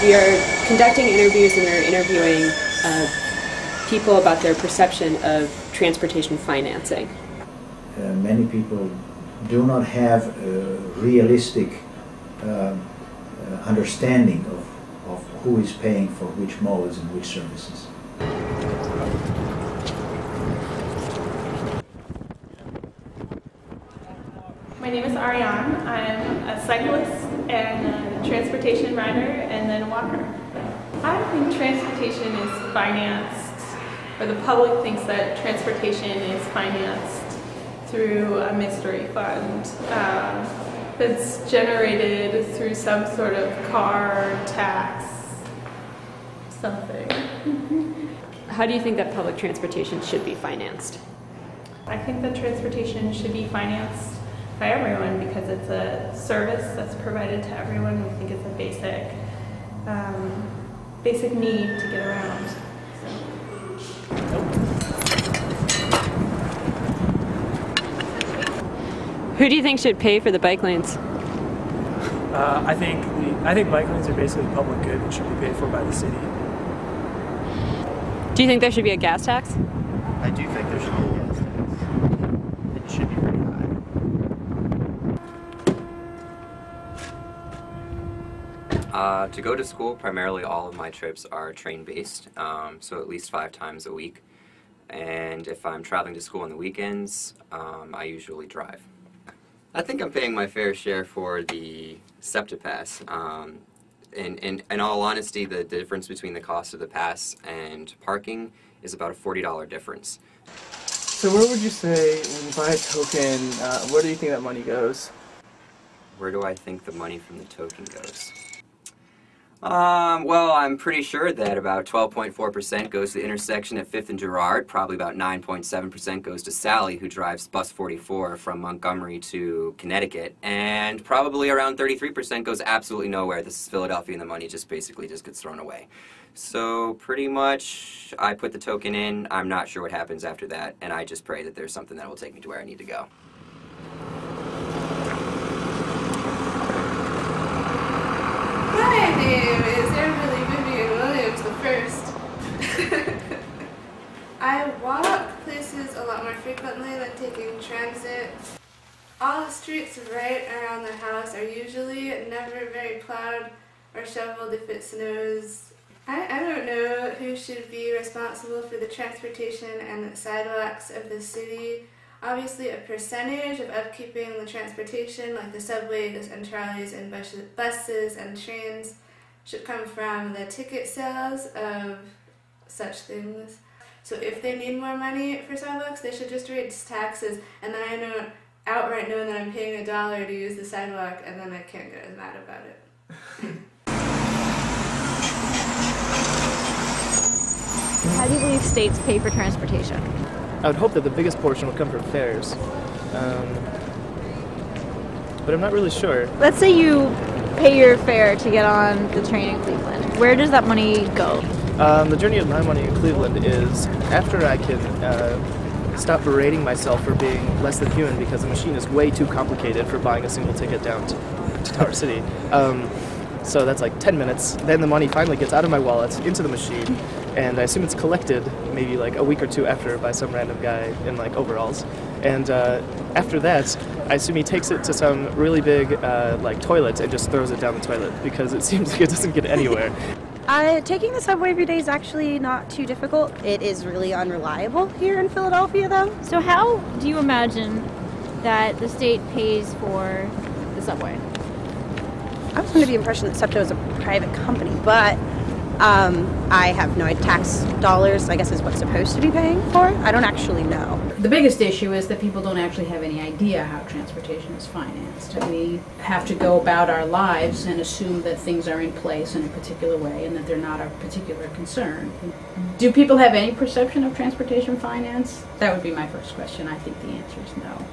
We are conducting interviews, and we're interviewing people about their perception of transportation financing. Many people do not have a realistic understanding of who is paying for which modes and which services. My name is Ariane. I'm a cyclist and a transportation rider and then a walker. I think transportation is financed, or the public thinks that transportation is financed through a mystery fund that's generated through some sort of car tax, something. How do you think that public transportation should be financed? I think that transportation should be financed by everyone because it's a service that's provided to everyone. We think it's a basic need to get around. Who do you think should pay for the bike lanes? I think bike lanes are basically public good and should be paid for by the city. Do you think there should be a gas tax? I do think there should be a gas tax. It should be pretty high. To go to school, primarily all of my trips are train-based, so at least 5 times a week. And if I'm traveling to school on the weekends, I usually drive. I think I'm paying my fair share for the SEPTA pass. In all honesty, the difference between the cost of the pass and parking is about a $40 difference. So where would you say, when you buy a token, where do you think that money goes? Where do I think the money from the token goes? Well, I'm pretty sure that about 12.4% goes to the intersection at 5th and Girard, probably about 9.7% goes to Sally, who drives bus 44 from Montgomery to Connecticut, and probably around 33% goes absolutely nowhere. This is Philadelphia, and the money just basically just gets thrown away. So pretty much, I put the token in, I'm not sure what happens after that, and I just pray that there's something that will take me to where I need to go. My name is Emily Vivian Williams the First. I walk places a lot more frequently than taking transit. All the streets right around the house are usually never very plowed or shoveled if it snows. I don't know who should be responsible for the transportation and the sidewalks of the city. Obviously, a percentage of upkeeping the transportation, like the subways and trolleys and buses and trains, should come from the ticket sales of such things. So if they need more money for sidewalks, they should just raise taxes, and then I know outright know that I'm paying $1 to use the sidewalk, and then I can't get as mad about it. How do you believe states pay for transportation? I would hope that the biggest portion would come from fares, but I'm not really sure. Let's say you pay your fare to get on the train in Cleveland. Where does that money go? The journey of my money in Cleveland is after I can stop berating myself for being less than human because the machine is way too complicated for buying a single ticket down to Tower City. So that's like 10 minutes. Then the money finally gets out of my wallet into the machine, and I assume it's collected maybe like a week or two after by some random guy in like overalls. And after that, I assume he takes it to some really big like toilet and just throws it down the toilet because it seems like it doesn't get anywhere. Taking the subway every day is actually not too difficult. It is really unreliable here in Philadelphia, though. So how do you imagine that the state pays for the subway? I was under the impression that SEPTA was a private company, but I have no idea. Tax dollars, I guess, is what's supposed to be paying for. I don't actually know. The biggest issue is that people don't actually have any idea how transportation is financed. We have to go about our lives and assume that things are in place in a particular way and that they're not a particular concern. Do people have any perception of transportation finance? That would be my first question. I think the answer is no.